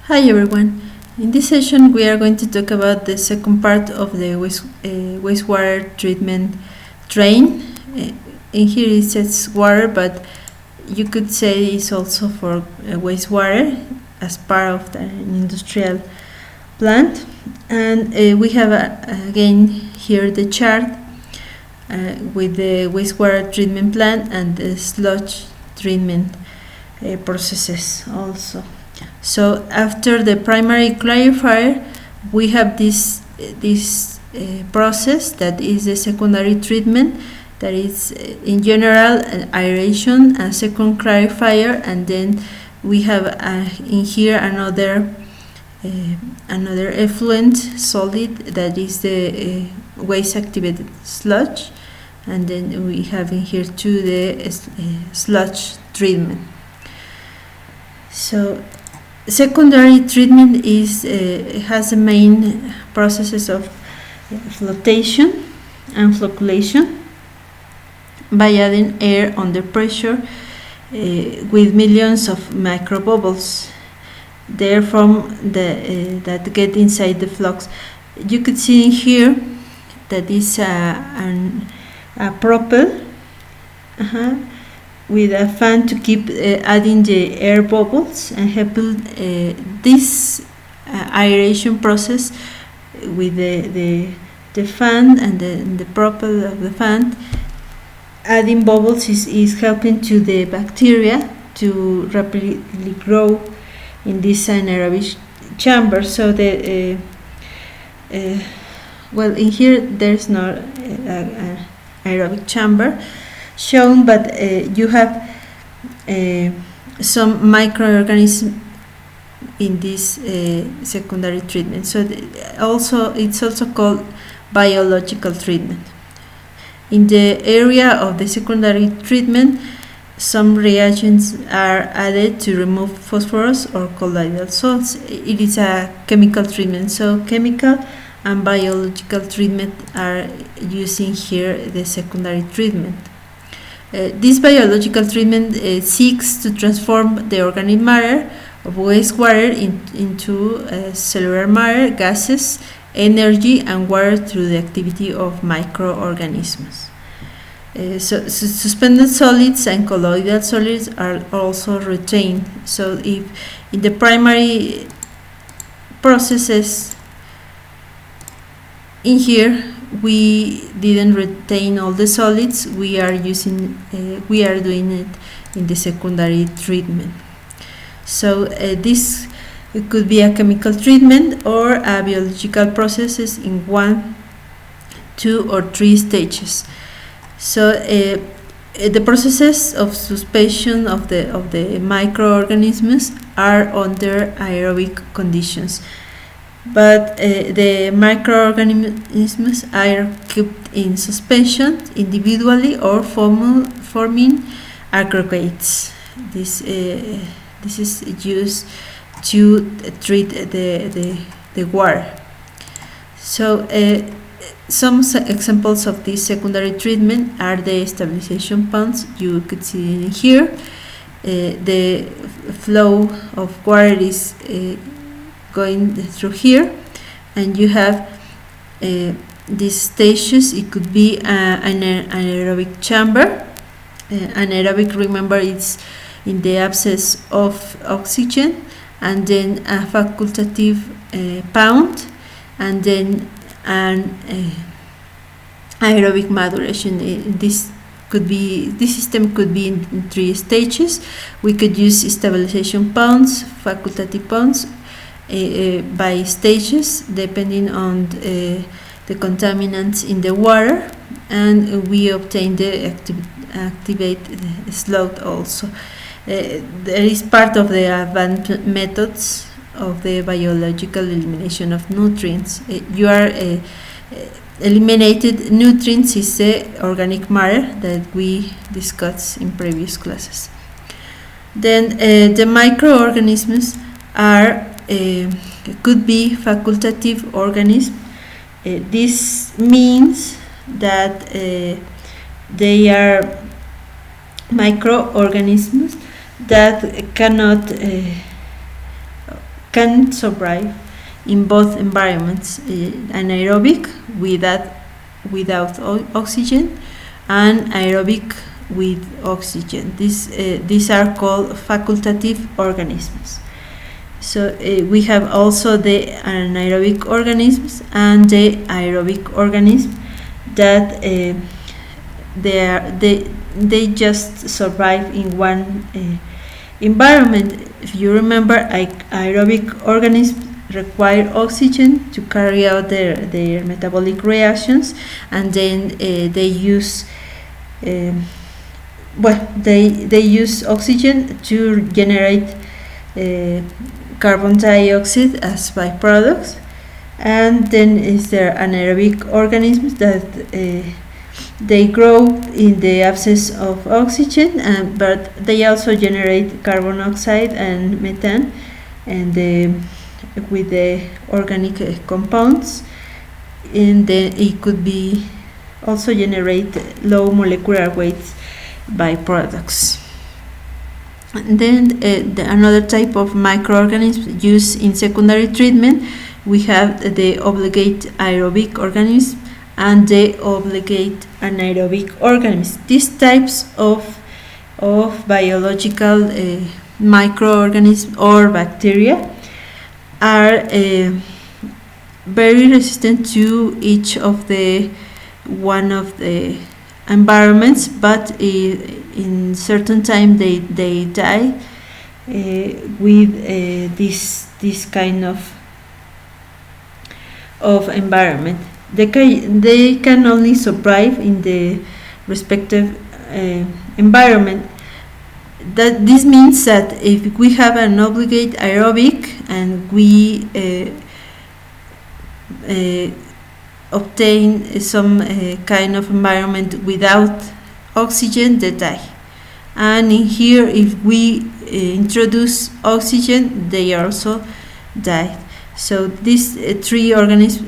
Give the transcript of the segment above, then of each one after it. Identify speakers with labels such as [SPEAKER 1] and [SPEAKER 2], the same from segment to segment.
[SPEAKER 1] Hi everyone. In this session we are going to talk about the second part of the wastewater treatment drain. In here it says water, but you could say it's also for wastewater as part of the industrial plant. And we have again here the chart with the wastewater treatment plant and the sludge treatment processes also. So after the primary clarifier, we have this process that is the secondary treatment, that is in general an aeration, a second clarifier, and then we have in here another effluent solid that is the waste activated sludge, and then we have in here too the sludge treatment. So secondary treatment has the main processes of flotation and flocculation by adding air under pressure with millions of microbubbles there from that get inside the flux. You could see in here that is a propel with a fan to keep adding the air bubbles and help this aeration process with the fan and the propel of the fan. Adding bubbles is helping to the bacteria to rapidly grow in this anaerobic chamber. So the well, in here there's not an aerobic chamber shown, but you have some microorganisms in this secondary treatment. So it's also called biological treatment. In the area of the secondary treatment, some reagents are added to remove phosphorus or colloidal salts. It is a chemical treatment, so chemical and biological treatment are using here the secondary treatment. This biological treatment seeks to transform the organic matter of wastewater into cellular matter, gases, energy, and water through the activity of microorganisms. So suspended solids and colloidal solids are also retained. So if in the primary processes in here we didn't retain all the solids, we are doing it in the secondary treatment. So this could be a chemical treatment or a biological processes in 1, 2, or 3 stages. So the processes of suspension of the microorganisms are under aerobic conditions, but the microorganisms are kept in suspension individually or forming aggregates. This is used to treat the water. So some examples of this secondary treatment are the stabilization ponds. You could see in here the flow of water is going through here, and you have these stages. It could be an anaerobic chamber. Anaerobic, remember, it's in the absence of oxygen, and then a facultative pound, and then an aerobic maturation. This system could be in 3 stages. We could use stabilization ponds, facultative ponds, by stages depending on the contaminants in the water, and we obtain the activate sludge also. There is part of the advanced methods of the biological elimination of nutrients. You are eliminated nutrients is the organic matter that we discussed in previous classes. Then the microorganisms are could be facultative organisms. This means that they are microorganisms that cannot can survive in both environments, anaerobic without oxygen and aerobic with oxygen. These are called facultative organisms. So we have also the anaerobic organisms and the aerobic organisms that they just survive in one environment. If you remember, aerobic organisms require oxygen to carry out their metabolic reactions, and then they use they use oxygen to generate carbon dioxide as byproducts. And then is there anaerobic organisms that they grow in the absence of oxygen, but they also generate carbon dioxide and methane, and with the organic compounds, and then it could be also generate low molecular weight byproducts. And then another type of microorganisms used in secondary treatment, we have the obligate aerobic organism and the obligate anaerobic organisms. These types of biological microorganisms or bacteria are very resistant to each of the environments, but in certain time they die with this kind of environment. They can only survive in the respective environment. That this means that if we have an obligate aerobic and we obtain some kind of environment without oxygen, they die. And in here, if we introduce oxygen, they also die. So these three organisms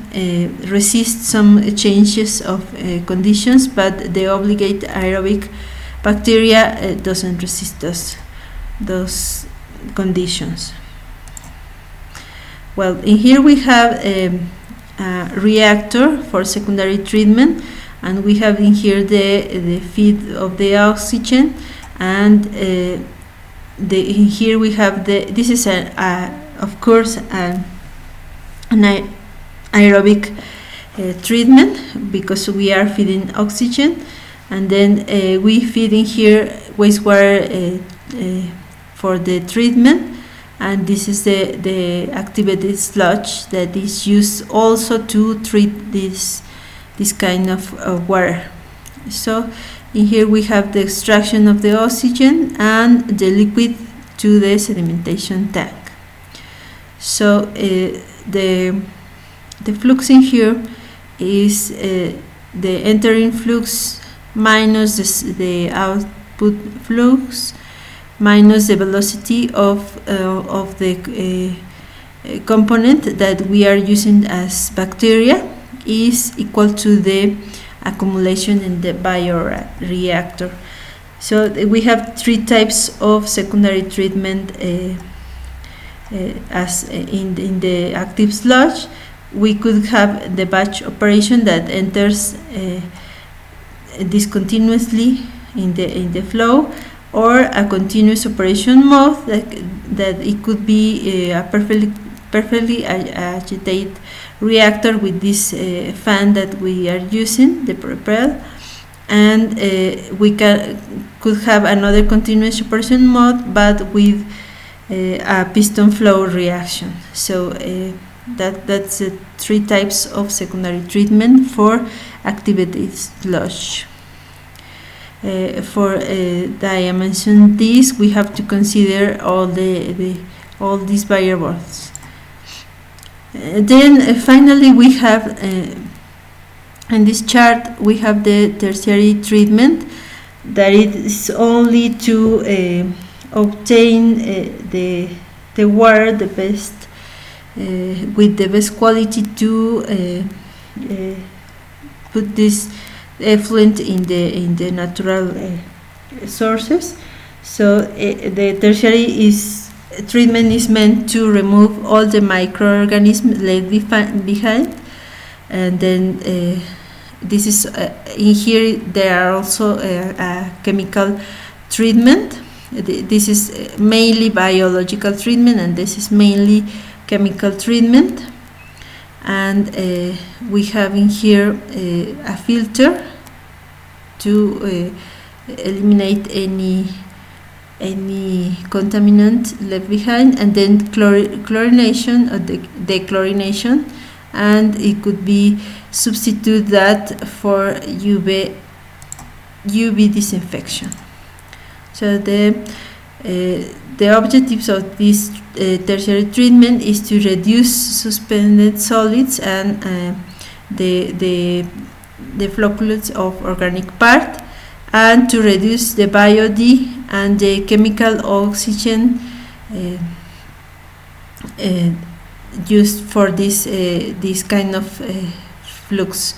[SPEAKER 1] resist some changes of conditions, but the obligate aerobic bacteria doesn't resist those conditions. Well, in here we have a reactor for secondary treatment, and we have in here the feed of the oxygen, and in here we have this is of course an aerobic treatment, because we are feeding oxygen, and then we feed in here wastewater for the treatment, and this is the activated sludge that is used also to treat this kind of water. So in here we have the extraction of the oxygen and the liquid to the sedimentation tank. So the flux in here is the entering flux minus the output flux minus the velocity of the component that we are using as bacteria is equal to the accumulation in the bioreactor. So we have three types of secondary treatment as in the active sludge. We could have the batch operation that enters discontinuously in the flow, or a continuous operation mode that it could be a perfectly agitated reactor with this fan that we are using, the propel, and we could have another continuous operation mode, but with a piston flow reaction. So that's the three types of secondary treatment for activated sludge. For I mentioned this, we have to consider all these variables. Then finally we have in this chart we have the tertiary treatment, that it is only to obtain the water the best with the best quality to put this effluent in the natural sources. So the tertiary is treatment is meant to remove all the microorganisms left behind, and then this is in here there are also a chemical treatment. This is mainly biological treatment, and this is mainly chemical treatment. And we have in here a filter to eliminate any contaminant left behind, and then chlorination or dechlorination, and it could be substitute that for UV disinfection. So the objectives of this tertiary treatment is to reduce suspended solids and the flocculants of organic part, and to reduce the biod and the chemical oxygen used for this kind of flux.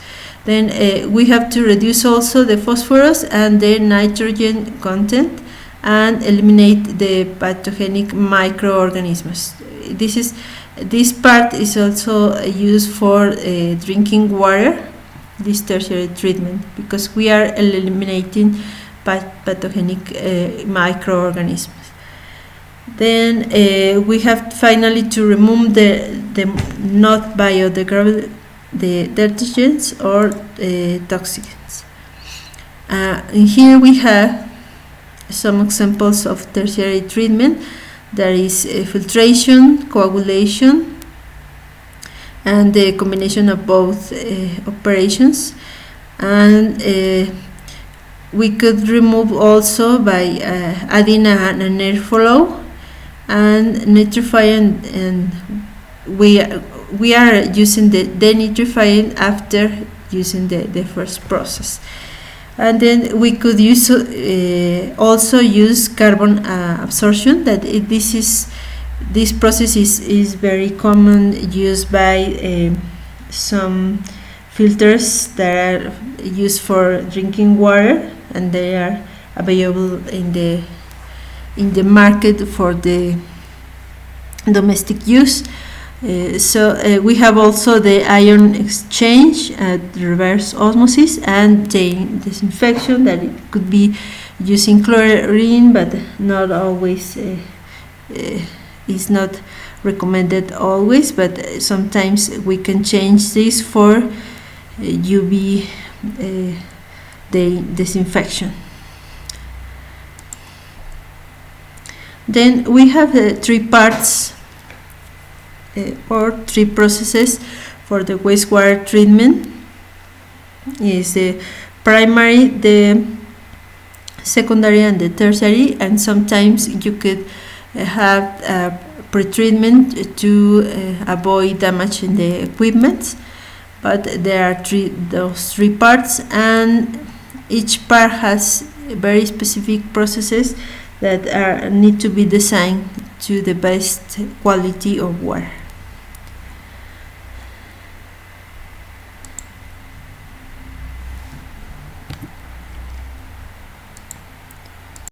[SPEAKER 1] Then we have to reduce also the phosphorus and the nitrogen content, and eliminate the pathogenic microorganisms. This part is also used for drinking water, this tertiary treatment, because we are eliminating pathogenic microorganisms. Then we have finally to remove the not biodegradable detergents or toxins. Here we have some examples of tertiary treatment. There is filtration, coagulation, and the combination of both operations. And we could remove also by adding an airflow and nitrifying, and we are using the denitrifying after using the first process. And then we could use also use carbon absorption. This process is very common, used by some filters that are used for drinking water, and they are available in the market for the domestic use. So we have also the ion exchange, reverse osmosis, and the disinfection, that it could be using chlorine, but not always is not recommended always, but sometimes we can change this for UV the disinfection. Then we have three parts or three processes for the wastewater treatment. Is the primary, the secondary, and the tertiary, and sometimes you could have pre-treatment to avoid damage in the equipment. But there are those three parts, and each part has very specific processes that need to be designed to the best quality of water.